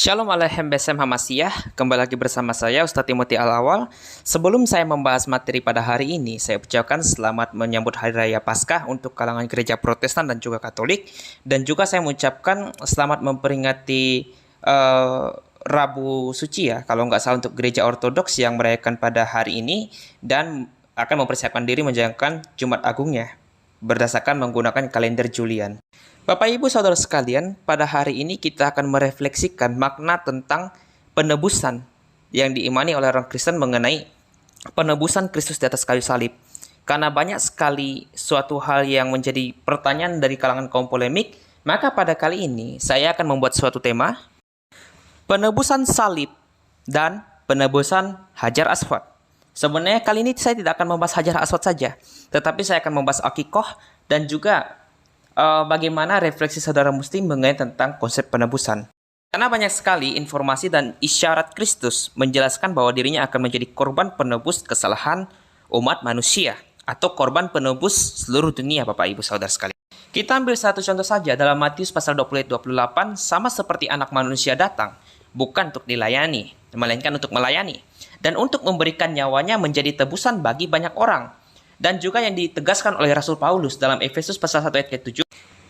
Shalom Aleichem Besem Hamasiyah, kembali lagi bersama saya Ustadz Timothy Al-Awal. Sebelum saya membahas materi pada hari ini, saya ucapkan selamat menyambut Hari Raya Paskah untuk kalangan gereja Protestan dan juga Katolik. Dan juga saya mengucapkan selamat memperingati Rabu Suci ya, kalau nggak salah untuk gereja Ortodoks yang merayakan pada hari ini dan akan mempersiapkan diri menjalankan Jumat Agungnya berdasarkan menggunakan kalender Julian. Bapak Ibu Saudara sekalian, pada hari ini kita akan merefleksikan makna tentang penebusan yang diimani oleh orang Kristen mengenai penebusan Kristus di atas kayu salib. Karena banyak sekali suatu hal yang menjadi pertanyaan dari kalangan kaum polemik, maka pada kali ini saya akan membuat suatu tema, penebusan salib dan penebusan Hajar Aswad. Sebenarnya kali ini saya tidak akan membahas Hajar Aswad saja, tetapi saya akan membahas akikoh dan juga bagaimana refleksi saudara muslim mengenai tentang konsep penebusan. Karena banyak sekali informasi dan isyarat Kristus menjelaskan bahwa dirinya akan menjadi korban penebus kesalahan umat manusia atau korban penebus seluruh dunia, Bapak Ibu Saudara sekalian. Kita ambil satu contoh saja dalam Matius pasal 20-28, sama seperti anak manusia datang, bukan untuk dilayani, melainkan untuk melayani, dan untuk memberikan nyawanya menjadi tebusan bagi banyak orang. Dan juga yang ditegaskan oleh Rasul Paulus dalam Efesus pasal 1 ayat ke-7.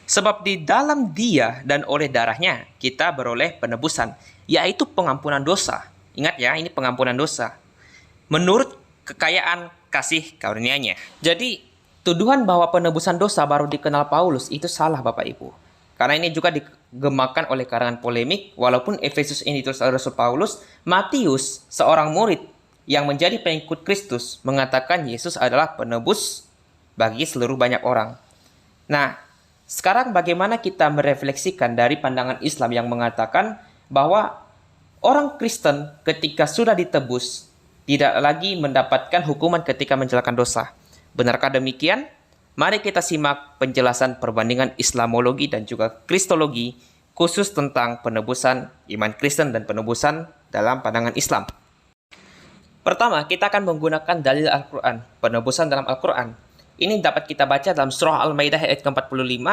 Sebab di dalam dia dan oleh darahnya kita beroleh penebusan, yaitu pengampunan dosa. Ingat ya, ini pengampunan dosa. Menurut kekayaan kasih karunia-Nya. Jadi, tuduhan bahwa penebusan dosa baru dikenal Paulus itu salah Bapak Ibu. Karena ini juga digemakan oleh karangan polemik, walaupun Efesus ini ditulis oleh Rasul Paulus, Matius, seorang murid yang menjadi pengikut Kristus, mengatakan Yesus adalah penebus bagi seluruh banyak orang. Nah, sekarang bagaimana kita merefleksikan dari pandangan Islam yang mengatakan bahwa orang Kristen ketika sudah ditebus tidak lagi mendapatkan hukuman ketika menjalankan dosa. Benarkah demikian? Mari kita simak penjelasan perbandingan Islamologi dan juga Kristologi khusus tentang penebusan iman Kristen dan penebusan dalam pandangan Islam. Pertama, kita akan menggunakan dalil Al-Quran, penebusan dalam Al-Quran. Ini dapat kita baca dalam surah Al-Maidah ayat ke-45,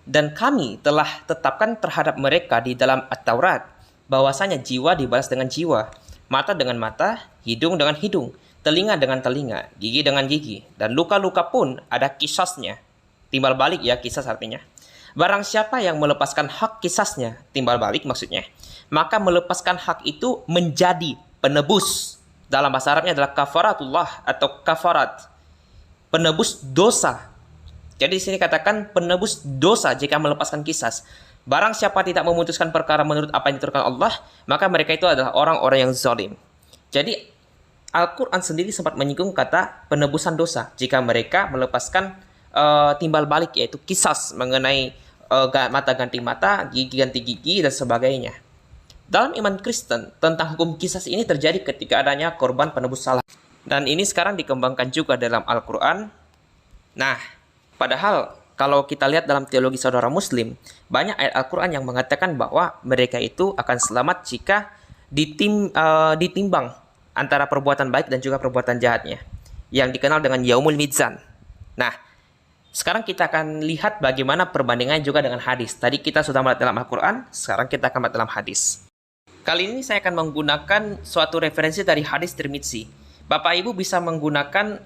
dan kami telah tetapkan terhadap mereka di dalam At-Taurat, bahwasanya jiwa dibalas dengan jiwa, mata dengan mata, hidung dengan hidung, telinga dengan telinga, gigi dengan gigi, dan luka-luka pun ada kisasnya. Timbal balik ya, kisas artinya. Barang siapa yang melepaskan hak kisasnya, timbal balik maksudnya, maka melepaskan hak itu menjadi penebus. Dalam bahasa Arabnya adalah kafaratullah atau kafarat. Penebus dosa. Jadi di sini katakan penebus dosa jika melepaskan kisas. Barang siapa tidak memutuskan perkara menurut apa yang diturunkan Allah, maka mereka itu adalah orang-orang yang zalim. Jadi Al-Quran sendiri sempat menyinggung kata penebusan dosa jika mereka melepaskan timbal balik, yaitu kisas mengenai mata ganti mata, gigi ganti gigi, dan sebagainya. Dalam iman Kristen, tentang hukum kisas ini terjadi ketika adanya korban penebus salah. Dan ini sekarang dikembangkan juga dalam Al-Quran. Nah, padahal kalau kita lihat dalam teologi saudara muslim, banyak ayat Al-Quran yang mengatakan bahwa mereka itu akan selamat jika ditimbang antara perbuatan baik dan juga perbuatan jahatnya, yang dikenal dengan Yaumul Mizan. Nah, sekarang kita akan lihat bagaimana perbandingannya juga dengan hadis. Tadi kita sudah melihat dalam Al-Quran, sekarang kita akan melihat dalam hadis. Kali ini saya akan menggunakan suatu referensi dari hadis Tirmidzi. Bapak Ibu bisa menggunakan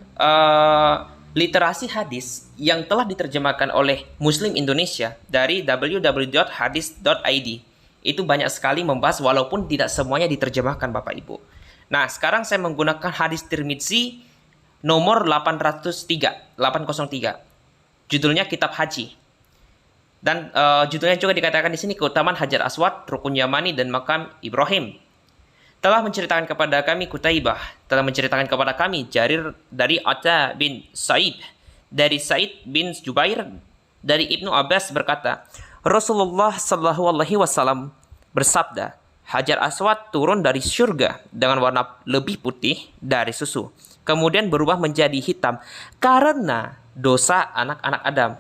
literasi hadis yang telah diterjemahkan oleh Muslim Indonesia dari www.hadis.id. Itu banyak sekali membahas walaupun tidak semuanya diterjemahkan Bapak Ibu. Nah, sekarang saya menggunakan hadis Tirmidzi nomor 803. Judulnya Kitab Haji. Dan judulnya juga dikatakan di sini keutamaan Hajar Aswad, Rukun Yamani, dan Makam Ibrahim. Telah menceritakan kepada kami Kutaibah, telah menceritakan kepada kami Jarir dari Atta bin Sa'id, dari Sa'id bin Jubair, dari Ibnu Abbas berkata, Rasulullah Shallallahu Alaihi Wasallam bersabda, Hajar Aswad turun dari surga dengan warna lebih putih dari susu, kemudian berubah menjadi hitam karena dosa anak-anak Adam.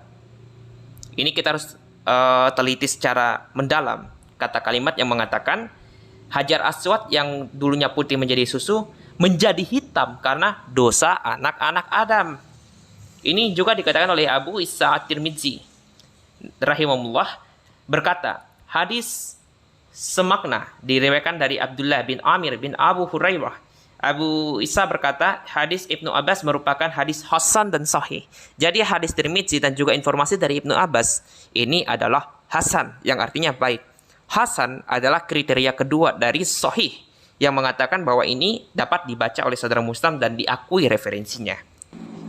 Ini kita harus teliti secara mendalam. Kata kalimat yang mengatakan Hajar Aswad yang dulunya putih menjadi susu menjadi hitam karena dosa anak-anak Adam. Ini juga dikatakan oleh Abu Isa At-Tirmidzi rahimahullah berkata, hadis semakna diriwayatkan dari Abdullah bin Amir bin Abu Hurairah. Abu Isa berkata, hadis Ibnu Abbas merupakan hadis hasan dan sahih. Jadi hadis Tirmidzi dan juga informasi dari Ibnu Abbas ini adalah hasan, yang artinya baik. Hasan adalah kriteria kedua dari sahih, yang mengatakan bahwa ini dapat dibaca oleh saudara Muslim dan diakui referensinya.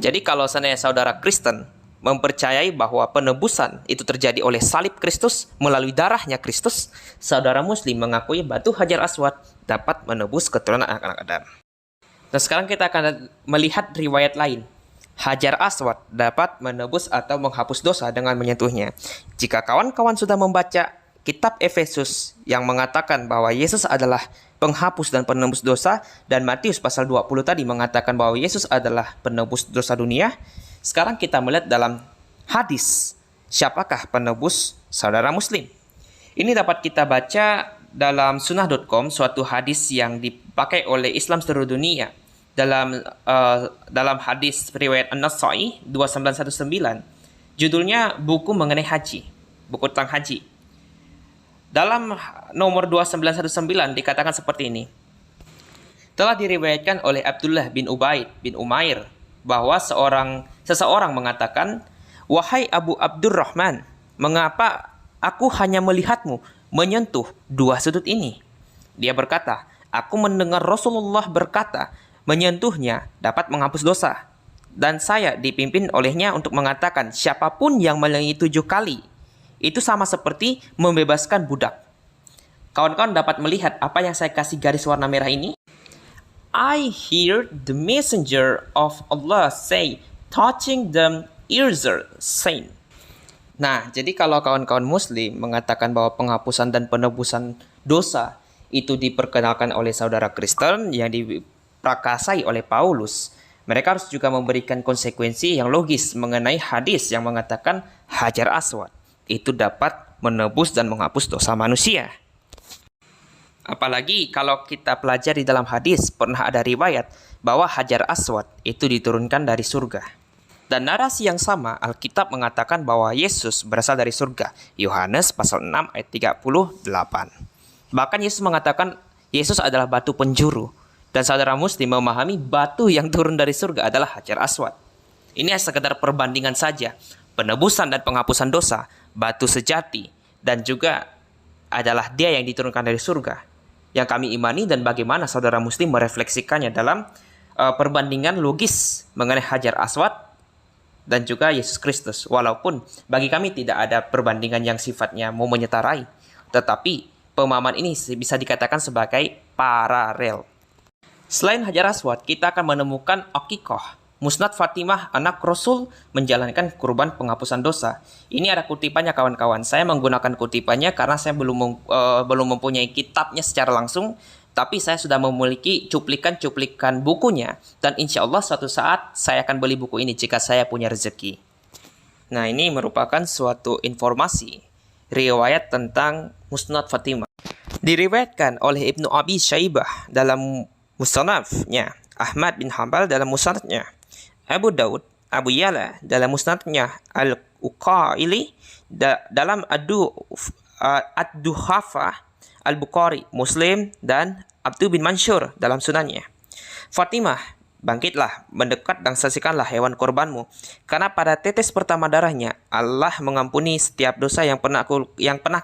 Jadi kalau seandainya saudara Kristen mempercayai bahwa penebusan itu terjadi oleh salib Kristus melalui darahnya Kristus, saudara Muslim mengakui batu Hajar Aswad dapat menebus keturunan anak-anak Adam. Dan sekarang kita akan melihat riwayat lain. Hajar Aswad dapat menebus atau menghapus dosa dengan menyentuhnya. Jika kawan-kawan sudah membaca kitab Efesus yang mengatakan bahwa Yesus adalah penghapus dan penebus dosa, dan Matius pasal 20 tadi mengatakan bahwa Yesus adalah penebus dosa dunia, sekarang kita melihat dalam hadis, siapakah penebus saudara Muslim? Ini dapat kita baca dalam sunnah.com, suatu hadis yang dipakai oleh Islam seluruh dunia. Dalam hadis riwayat An-Nasa'i 2919, judulnya buku mengenai haji, buku tentang haji. Dalam nomor 2919 dikatakan seperti ini. Telah diriwayatkan oleh Abdullah bin Ubaid bin Umair bahwa seseorang mengatakan, "Wahai Abu Abdurrahman, mengapa aku hanya melihatmu menyentuh dua sudut ini?" Dia berkata, "Aku mendengar Rasulullah berkata, menyentuhnya dapat menghapus dosa. Dan saya dipimpin olehnya untuk mengatakan, siapapun yang melengi 7 kali, itu sama seperti membebaskan budak." Kawan-kawan dapat melihat apa yang saya kasih garis warna merah ini? I hear the messenger of Allah say, touching them ears are saying. Nah, jadi kalau kawan-kawan Muslim mengatakan bahwa penghapusan dan penebusan dosa itu diperkenalkan oleh saudara Kristen yang diprakasai oleh Paulus, mereka harus juga memberikan konsekuensi yang logis mengenai hadis yang mengatakan Hajar Aswad itu dapat menebus dan menghapus dosa manusia. Apalagi kalau kita pelajari dalam hadis, pernah ada riwayat bahwa Hajar Aswad itu diturunkan dari surga. Dan narasi yang sama, Alkitab mengatakan bahwa Yesus berasal dari surga. Yohanes pasal 6 ayat 38. Bahkan Yesus mengatakan Yesus adalah batu penjuru. Dan saudara Muslim memahami batu yang turun dari surga adalah Hajar Aswad. Ini sekedar perbandingan saja. Penebusan dan penghapusan dosa, batu sejati, dan juga adalah dia yang diturunkan dari surga, yang kami imani, dan bagaimana saudara Muslim merefleksikannya dalam perbandingan logis mengenai Hajar Aswad dan juga Yesus Kristus. Walaupun bagi kami tidak ada perbandingan yang sifatnya mau menyetarai, tetapi pemahaman ini bisa dikatakan sebagai paralel. Selain Hajar Aswad, kita akan menemukan Aqiqah, Musnad Fatimah anak Rasul menjalankan kurban penghapusan dosa. Ini ada kutipannya kawan-kawan. Saya menggunakan kutipannya karena saya belum mempunyai kitabnya secara langsung, tapi saya sudah memiliki cuplikan-cuplikan bukunya, dan insya Allah suatu saat saya akan beli buku ini jika saya punya rezeki. Nah, ini merupakan suatu informasi riwayat tentang Musnad Fatimah. Diriwayatkan oleh Ibnu Abi Syaibah dalam Musnadnya, Ahmad bin Hanbal dalam Musnadnya, Abu Daud, Abu Yala dalam Musnadnya, Al-Uqaili dalam Ad-Duhafah, Al-Bukhari, Muslim, dan Abdu bin Mansur dalam Sunannya. Fatimah, bangkitlah, mendekat dan saksikanlah hewan korbanmu, karena pada tetes pertama darahnya Allah mengampuni setiap dosa yang pernah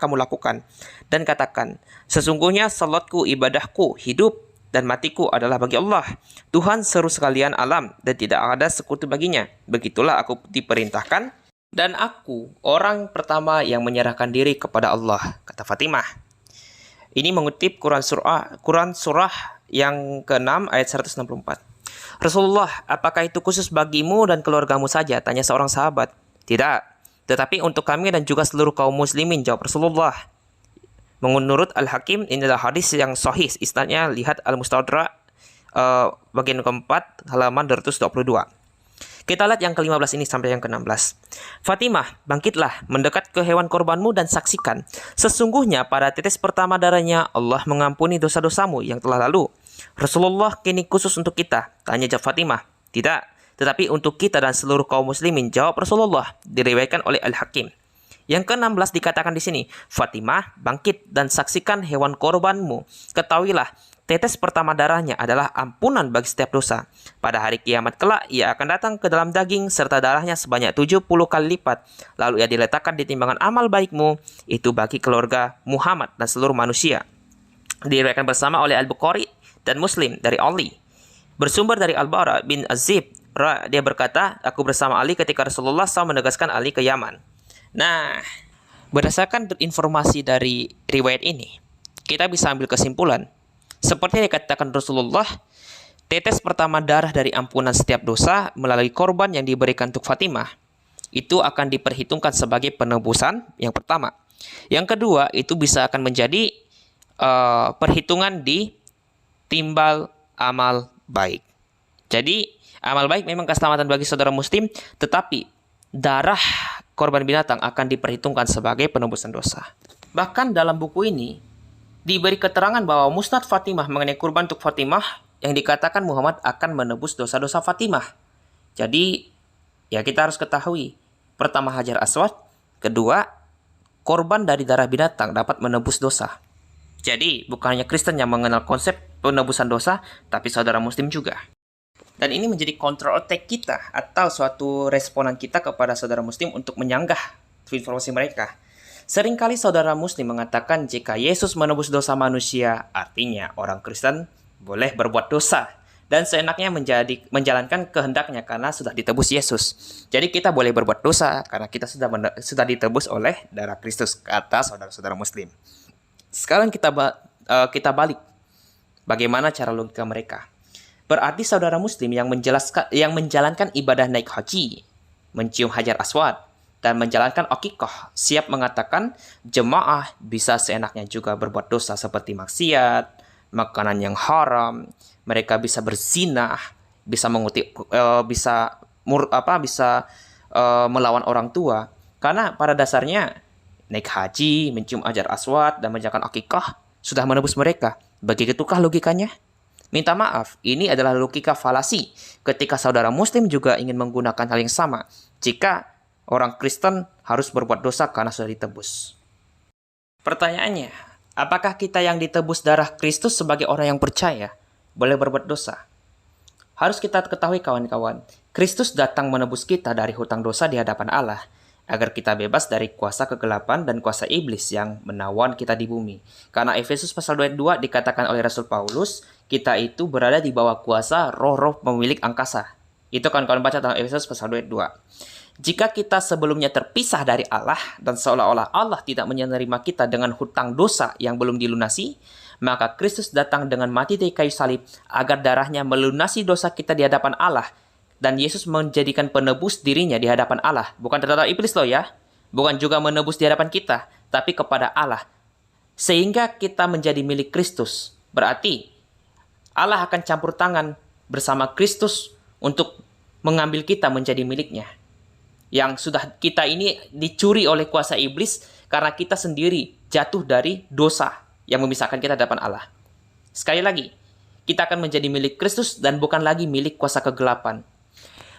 kamu lakukan, dan katakan, sesungguhnya salatku, ibadahku, hidup dan matiku adalah bagi Allah, Tuhan seru sekalian alam, dan tidak ada sekutu baginya. Begitulah aku diperintahkan, dan aku orang pertama yang menyerahkan diri kepada Allah, kata Fatimah. Ini mengutip Quran surah yang ke-6 ayat 164. Rasulullah, apakah itu khusus bagimu dan keluargamu saja? Tanya seorang sahabat. Tidak, tetapi untuk kami dan juga seluruh kaum muslimin, jawab Rasulullah. Menurut Al-Hakim, ini adalah hadis yang sahih. Isnadnya lihat Al-Mustadrak bagian keempat halaman 222. Kita lihat yang ke-15 ini sampai yang ke-16. Fatimah, bangkitlah, mendekat ke hewan korbanmu dan saksikan. Sesungguhnya pada tetes pertama darahnya Allah mengampuni dosa-dosamu yang telah lalu. Rasulullah, kini khusus untuk kita? Tanya jawab Fatimah. Tidak, tetapi untuk kita dan seluruh kaum muslimin, jawab Rasulullah. Diriwayatkan oleh Al-Hakim. Yang ke-16 dikatakan di sini, Fatimah, bangkit dan saksikan hewan korbanmu. Ketahuilah, tetes pertama darahnya adalah ampunan bagi setiap dosa. Pada hari kiamat kelak, ia akan datang ke dalam daging serta darahnya sebanyak 70 kali lipat. Lalu ia diletakkan di timbangan amal baikmu, itu bagi keluarga Muhammad dan seluruh manusia. Diriwayatkan bersama oleh Al-Bukhari dan Muslim dari Ali. Bersumber dari Al-Bara bin Azib, dia berkata, aku bersama Ali ketika Rasulullah SAW menegaskan Ali ke Yaman. Nah, berdasarkan informasi dari riwayat ini, kita bisa ambil kesimpulan. Seperti yang dikatakan Rasulullah, tetes pertama darah dari ampunan setiap dosa melalui korban yang diberikan untuk Fatimah, itu akan diperhitungkan sebagai penebusan yang pertama. Yang kedua, itu bisa akan menjadi perhitungan di timbal amal baik. Jadi, amal baik memang keselamatan bagi saudara muslim, tetapi darah korban binatang akan diperhitungkan sebagai penebusan dosa. Bahkan dalam buku ini diberi keterangan bahwa musnad Fatimah mengenai kurban untuk Fatimah yang dikatakan Muhammad akan menebus dosa-dosa Fatimah. Jadi ya kita harus ketahui, pertama Hajar Aswad, kedua korban dari darah binatang dapat menebus dosa. Jadi bukan hanya Kristen yang mengenal konsep penebusan dosa, tapi saudara muslim juga. Dan ini menjadi counter attack kita atau suatu responan kita kepada saudara muslim untuk menyanggah informasi mereka. Seringkali saudara muslim mengatakan jika Yesus menebus dosa manusia, artinya orang Kristen boleh berbuat dosa dan seenaknya menjalankan kehendaknya karena sudah ditebus Yesus. Jadi kita boleh berbuat dosa karena kita sudah ditebus oleh darah Kristus, kata saudara-saudara muslim. Sekarang kita balik bagaimana cara logika mereka. Berarti saudara muslim yang menjalankan ibadah naik haji, mencium Hajar Aswad, dan menjalankan akikah, siap mengatakan jemaah bisa seenaknya juga berbuat dosa seperti maksiat, makanan yang haram, mereka bisa berzinah, bisa melawan orang tua. Karena pada dasarnya naik haji, mencium Hajar Aswad, dan menjalankan akikah sudah menebus mereka. Begitukah logikanya? Minta maaf, ini adalah logika falasi ketika saudara muslim juga ingin menggunakan hal yang sama jika orang Kristen harus berbuat dosa karena sudah ditebus. Pertanyaannya, apakah kita yang ditebus darah Kristus sebagai orang yang percaya boleh berbuat dosa? Harus kita ketahui kawan-kawan, Kristus datang menebus kita dari hutang dosa di hadapan Allah, agar kita bebas dari kuasa kegelapan dan kuasa iblis yang menawan kita di bumi. Karena Efesus pasal 22 dikatakan oleh Rasul Paulus, kita itu berada di bawah kuasa roh-roh pemilik angkasa. Itu kawan-kawan baca dalam Efesus pasal 22. Jika kita sebelumnya terpisah dari Allah dan seolah-olah Allah tidak menerima kita dengan hutang dosa yang belum dilunasi, maka Kristus datang dengan mati di kayu salib agar darahnya melunasi dosa kita di hadapan Allah. Dan Yesus menjadikan penebus dirinya di hadapan Allah. Bukan terhadap iblis loh ya. Bukan juga menebus di hadapan kita, tapi kepada Allah. Sehingga kita menjadi milik Kristus. Berarti Allah akan campur tangan bersama Kristus untuk mengambil kita menjadi miliknya. Yang sudah kita ini dicuri oleh kuasa iblis karena kita sendiri jatuh dari dosa yang memisahkan kita di hadapan Allah. Sekali lagi, kita akan menjadi milik Kristus dan bukan lagi milik kuasa kegelapan.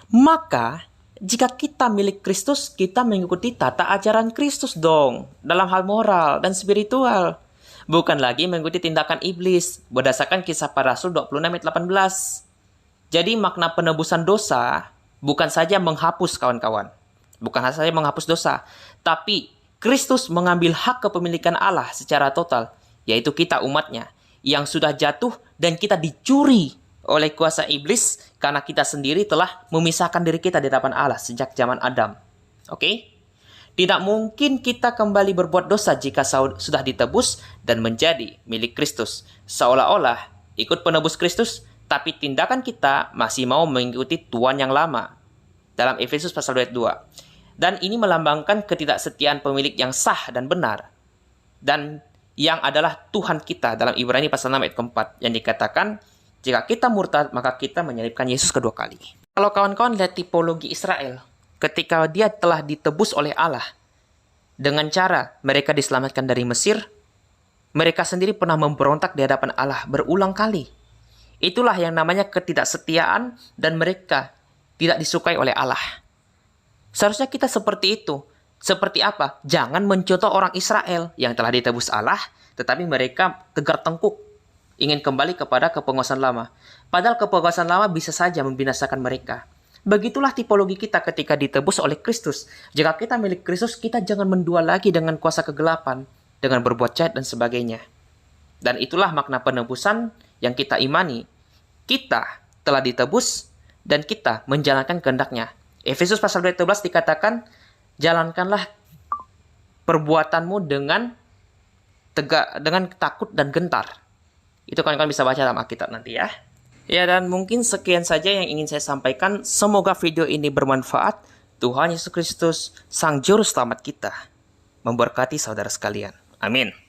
Maka, jika kita milik Kristus, kita mengikuti tata ajaran Kristus dong, dalam hal moral dan spiritual. Bukan lagi mengikuti tindakan iblis, berdasarkan kisah para Rasul 26 ayat 18. Jadi makna penebusan dosa bukan saja menghapus kawan-kawan. Bukan saja menghapus dosa, tapi Kristus mengambil hak kepemilikan Allah secara total, yaitu kita umatnya, yang sudah jatuh dan kita dicuri oleh kuasa iblis karena kita sendiri telah memisahkan diri kita di hadapan Allah sejak zaman Adam. Oke? Tidak mungkin kita kembali berbuat dosa jika sudah ditebus dan menjadi milik Kristus. Seolah-olah ikut penebus Kristus, tapi tindakan kita masih mau mengikuti tuan yang lama. Dalam Efesus pasal 22. Dan ini melambangkan ketidaksetiaan pemilik yang sah dan benar. Dan yang adalah Tuhan kita dalam Ibrani pasal 6 ayat keempat yang dikatakan, jika kita murtad, maka kita menyalibkan Yesus kedua kali. Kalau kawan-kawan lihat tipologi Israel, ketika dia telah ditebus oleh Allah, dengan cara mereka diselamatkan dari Mesir, mereka sendiri pernah memberontak di hadapan Allah berulang kali. Itulah yang namanya ketidaksetiaan dan mereka tidak disukai oleh Allah. Seharusnya kita seperti itu. Seperti apa? Jangan mencontoh orang Israel yang telah ditebus Allah, tetapi mereka tegar tengkuk, ingin kembali kepada kepenguasaan lama. Padahal kepenguasaan lama bisa saja membinasakan mereka. Begitulah tipologi kita ketika ditebus oleh Kristus. Jika kita milik Kristus, kita jangan mendua lagi dengan kuasa kegelapan, dengan berbuat jahat dan sebagainya. Dan itulah makna penebusan yang kita imani. Kita telah ditebus dan kita menjalankan kehendak-Nya. Efesus pasal 12 dikatakan, jalankanlah perbuatanmu dengan takut dan gentar. Itu kalian bisa baca dalam Alkitab nanti ya. Ya, dan mungkin sekian saja yang ingin saya sampaikan. Semoga video ini bermanfaat. Tuhan Yesus Kristus, Sang Juru Selamat kita, memberkati saudara sekalian. Amin.